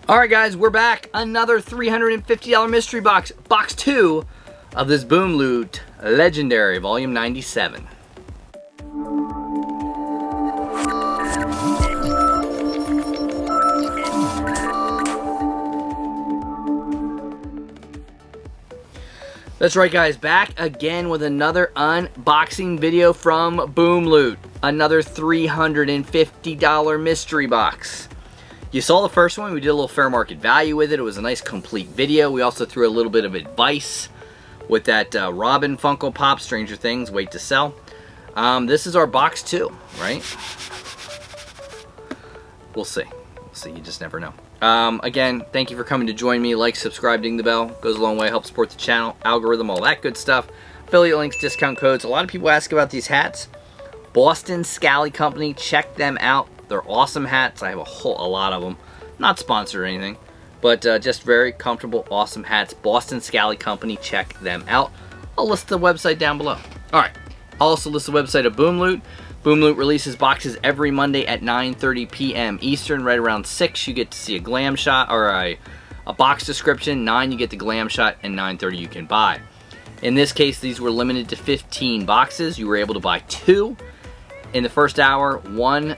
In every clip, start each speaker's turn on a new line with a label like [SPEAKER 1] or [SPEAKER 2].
[SPEAKER 1] Alright guys, we're back. Another $350 mystery box. Box 2 of this Boom Loot Legendary Volume 97. That's right guys, back again with another unboxing video from Boom Loot. Another $350 mystery box. You saw the first one, we did a little fair market value with it. It was a nice complete video. We also threw a little bit of advice with that Robin Funko Pop, Stranger Things, wait to sell. This is our box 2, right? We'll see. We'll see, you just never know. Again, thank you for coming to join me. Like, subscribe, ding the bell. Goes a long way, helps support the channel, algorithm, all that good stuff. Affiliate links, discount codes. A lot of people ask about these hats. Boston Scally Company, check them out. They're awesome hats. I have a lot of them. Not sponsored or anything, but just very comfortable, awesome hats. Boston Scally Company, check them out. I'll list the website down below. Alright, I'll also list the website of Boom Loot. Boom Loot releases boxes every Monday at 9:30 p.m. Eastern. Right around 6, you get to see a glam shot, or a box description. 9, you get the glam shot, and 9:30 you can buy. In this case, these were limited to 15 boxes. You were able to buy 2 in the first hour, 1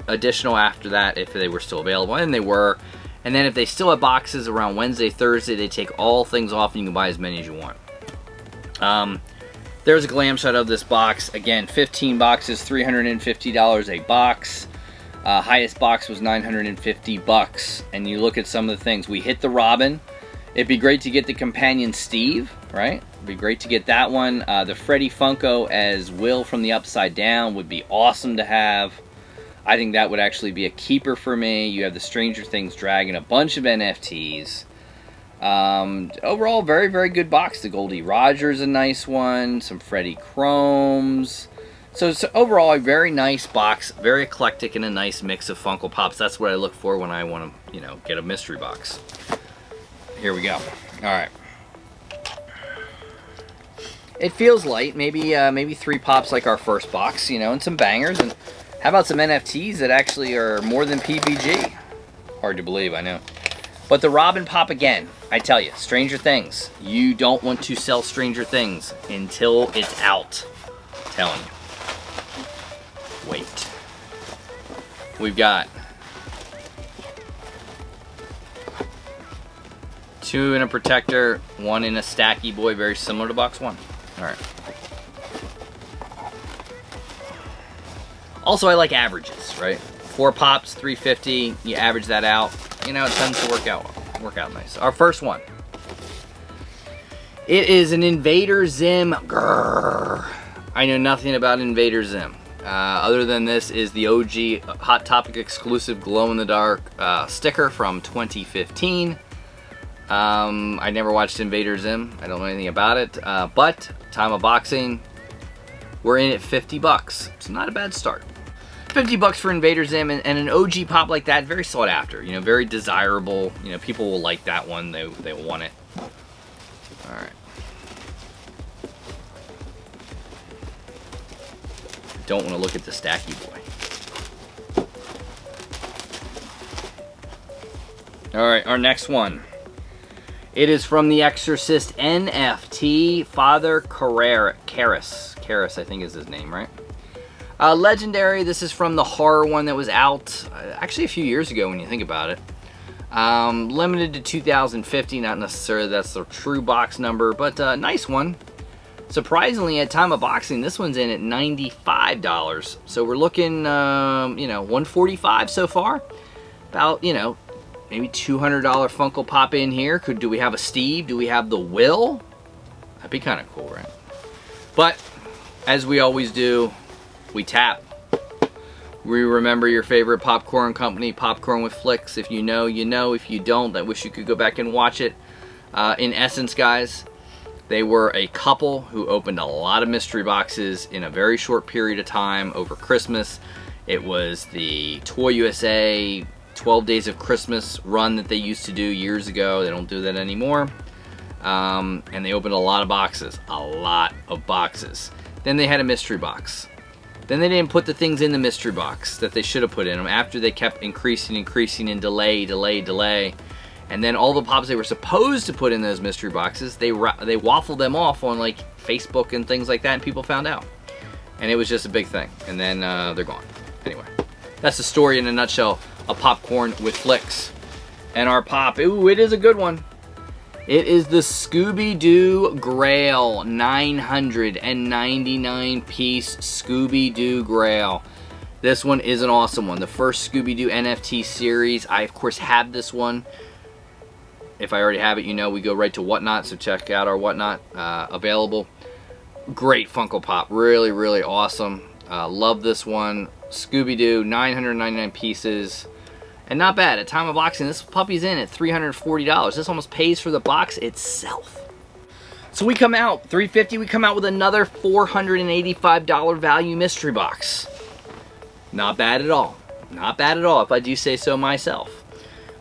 [SPEAKER 1] additional after that if they were still available, and they were. And then if they still have boxes around Wednesday, Thursday, they take all things off and you can buy as many as you want. There's a glam shot of this box. Again, 15 boxes, $350 a box. Highest box was $950. And you look at some of the things. We hit the Robin. It'd be great to get the companion Steve, right? It'd be great to get that one. The Freddy Funko as Will from the Upside Down would be awesome to have. I think that would actually be a keeper for me. You have the Stranger Things Dragon, a bunch of NFTs. Overall, very, very good box. The Goldie Rogers, a nice one. Some Freddy Chromes. So overall, a very nice box. Very eclectic and a nice mix of Funko Pops. That's what I look for when I want to, get a mystery box. Here we go. Alright. It feels light. Maybe 3 pops like our first box, and some bangers. And how about some NFTs that actually are more than PBG? Hard to believe, I know. But the Robin Pop again, I tell you, Stranger Things. You don't want to sell Stranger Things until it's out. I'm telling you. Wait. We've got 2 in a protector, 1 in a stacky boy, very similar to box 1. Alright. Also, I like averages, right? 4 pops, $350. You average that out. It tends to work out nice. Our first one. It is an Invader Zim. Grrr. I know nothing about Invader Zim. Other than this is the OG Hot Topic exclusive glow-in-the-dark sticker from 2015. I never watched Invader Zim. I don't know anything about it. But time of boxing, we're in at $50. It's not a bad start. $50 for Invader Zim, and an OG pop like that, very sought after. Very desirable. People will like that one. They will want it. All right. Don't want to look at the stacky boy. All right, our next one. It is from The Exorcist NFT, Father Karras. Karras, I think is his name, right? Legendary. This is from the horror one that was out actually a few years ago when you think about it. Limited to 2,050. Not necessarily that's the true box number, but nice one. Surprisingly, at time of boxing, this one's in at $95. So we're looking, $145 so far. About, maybe $200 Funko Pop in here. Do we have a Steve? Do we have the Will? That'd be kind of cool, right? But as we always do, we tap. We remember your favorite popcorn company, Popcorn with Flicks. If you know, you know. If you don't, I wish you could go back and watch it. In essence, guys, they were a couple who opened a lot of mystery boxes in a very short period of time over Christmas. It was the Toy USA 12 Days of Christmas run that they used to do years ago. They don't do that anymore. And they opened a lot of boxes. A lot of boxes. Then they had a mystery box. Then they didn't put the things in the mystery box that they should have put in them after they kept increasing and delay. And then all the pops they were supposed to put in those mystery boxes, they waffled them off on like Facebook and things like that, and people found out. And it was just a big thing. And then they're gone. Anyway, that's the story in a nutshell of popcorn with flicks. And our pop, ooh, it is a good one. It is the Scooby-Doo Grail, 999 piece Scooby-Doo Grail. This one is an awesome one. The first Scooby-Doo NFT series. I, of course, have this one. If I already have it, you know, we go right to Whatnot, so check out our Whatnot available. Great Funko Pop. Really, really awesome. Love this one. Scooby-Doo, 999 pieces. And not bad. At time of boxing, this puppy's in at $340. This almost pays for the box itself. So we come out, $350, we come out with another $485 value mystery box. Not bad at all. Not bad at all, if I do say so myself.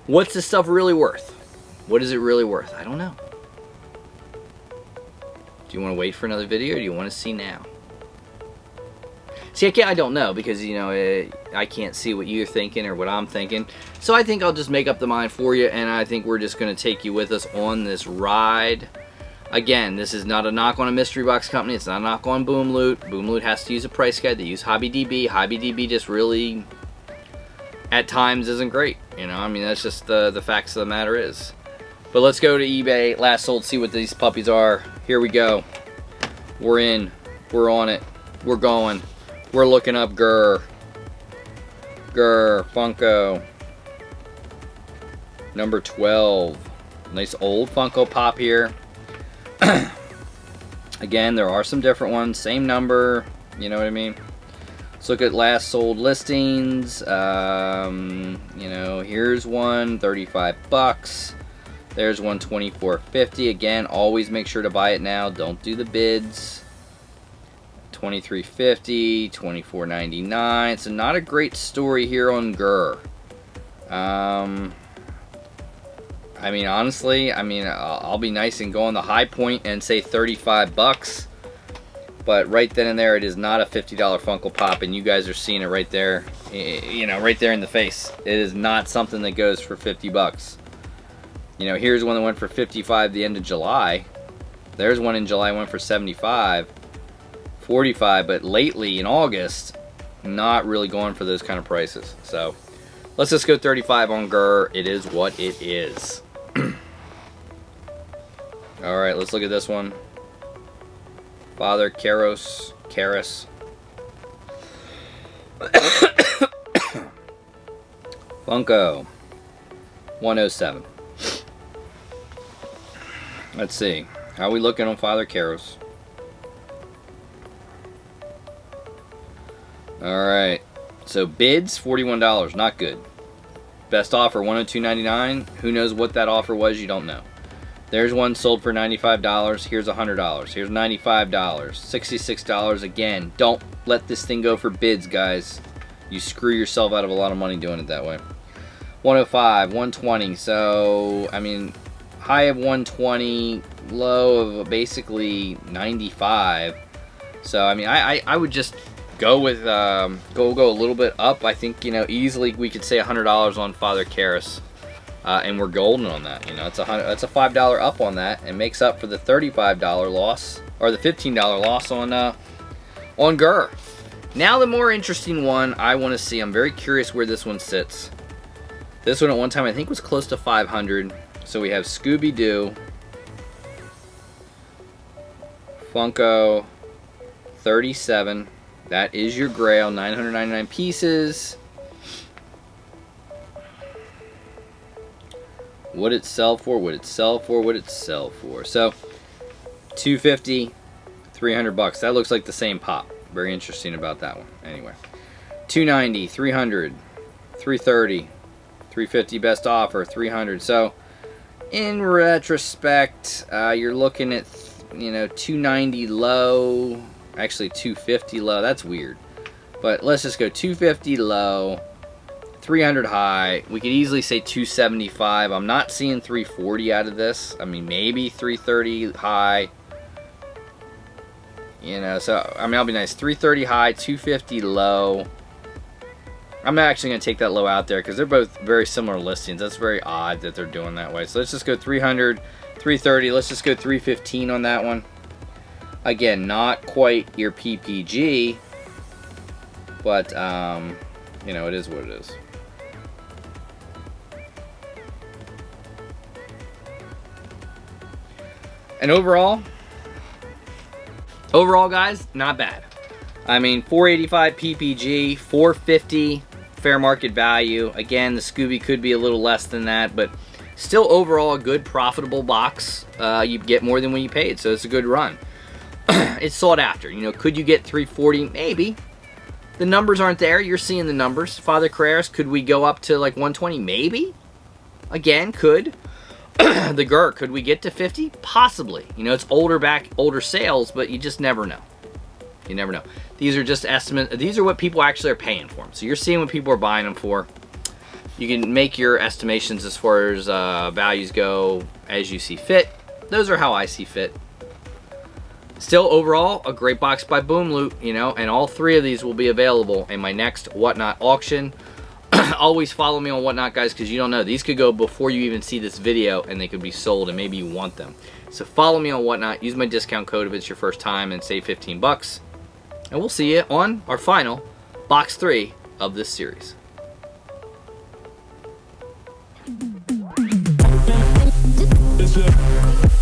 [SPEAKER 1] What's this stuff really worth? What is it really worth? I don't know. Do you want to wait for another video, or do you want to see now? See, I don't know, because, you know, I can't see what you're thinking or what I'm thinking. So I think I'll just make up the mind for you, and I think we're just going to take you with us on this ride. Again, this is not a knock on a mystery box company. It's not a knock on Boom Loot. Boom Loot has to use a price guide. They use HobbyDB. HobbyDB just really, at times, isn't great. You know, I mean, that's just the facts of the matter is. But let's go to eBay, last sold, see what these puppies are. Here we go. We're in. We're on it. We're going. We're looking up Grr, Funko. Number 12. Nice old Funko Pop here. Again, there are some different ones. Same number. You know what I mean? Let's look at last sold listings. You know, here's one, 35 bucks. There's one, 24.50. Again, always make sure to buy it now. Don't do the bids. $23.50, $24.99. So not a great story here on Grr. I mean, honestly, I'll be nice and go on the high point and say 35 bucks. But right then and there, it is not a $50 Funko Pop, and you guys are seeing it right there. You know, right there in the face. It is not something that goes for 50 bucks. You know, here's one that went for 55 the end of July. There's one in July went for 75. 45, but lately in August, not really going for those kind of prices. So let's just go 35 on Grr. It is what it is. All right, let's look at this one. Father Karras. Funko 107. Let's see. How are we looking on Father Karras? Alright, so bids, $41, not good. Best offer, $102.99. Who knows what that offer was, you don't know. There's one sold for $95, here's $100. Here's $95, $66 again. Don't let this thing go for bids, guys. You screw yourself out of a lot of money doing it that way. 105, 120, so, I mean, high of 120, low of basically 95. So, I mean, I would just go with go a little bit up. I think, you know, easily we could say $100 on Father Karras, and we're golden on that. You know, it's that's a $5 up on that, and makes up for the $35 loss, or the $15 loss on Grr. Now the more interesting one I want to see. I'm very curious where this one sits. This one at one time I think was close to 500. So we have Scooby-Doo, Funko 37. That is your Grail, 999 pieces. What it sell for? What it sell for? What it sell for? So, $250, $300. That looks like the same pop. Very interesting about that one. Anyway, $290, $300, $330, $350 best offer, $300. So, in retrospect, you're looking at, you know, $290 low. Actually, $250 low. That's weird. But let's just go $250 low, $300 high. We could easily say $275. I'm not seeing $340 out of this. I mean, maybe $330 high. You know, so I mean, that'll be nice. 330 high, 250 low. I'm actually going to take that low out there because they're both very similar listings. That's very odd that they're doing that way. So let's just go 300, 330. Let's just go 315 on that one. Again, not quite your PPG, but, you know, it is what it is. And overall, guys, not bad. I mean, 485 PPG, 450 fair market value. Again, the Scooby could be a little less than that, but still overall a good profitable box. You get more than when you paid, so it's a good run. It's sought after. You know, could you get 340? Maybe. The numbers aren't there. You're seeing the numbers. Father Carreras, could we go up to like 120? Maybe. Again, could. The Gurk, could we get to 50? Possibly. You know, it's older sales, but you just never know. You never know. These are just estimates. These are what people actually are paying for them. So you're seeing what people are buying them for. You can make your estimations as far as values go as you see fit. Those are how I see fit. Still, overall, a great box by Boom Loot, you know, and all three of these will be available in my next Whatnot auction. Always follow me on Whatnot, guys, because you don't know. These could go before you even see this video, and they could be sold, and maybe you want them. So follow me on Whatnot. Use my discount code if it's your first time, and save 15 bucks. And we'll see you on our final Box 3 of this series.
[SPEAKER 2] It's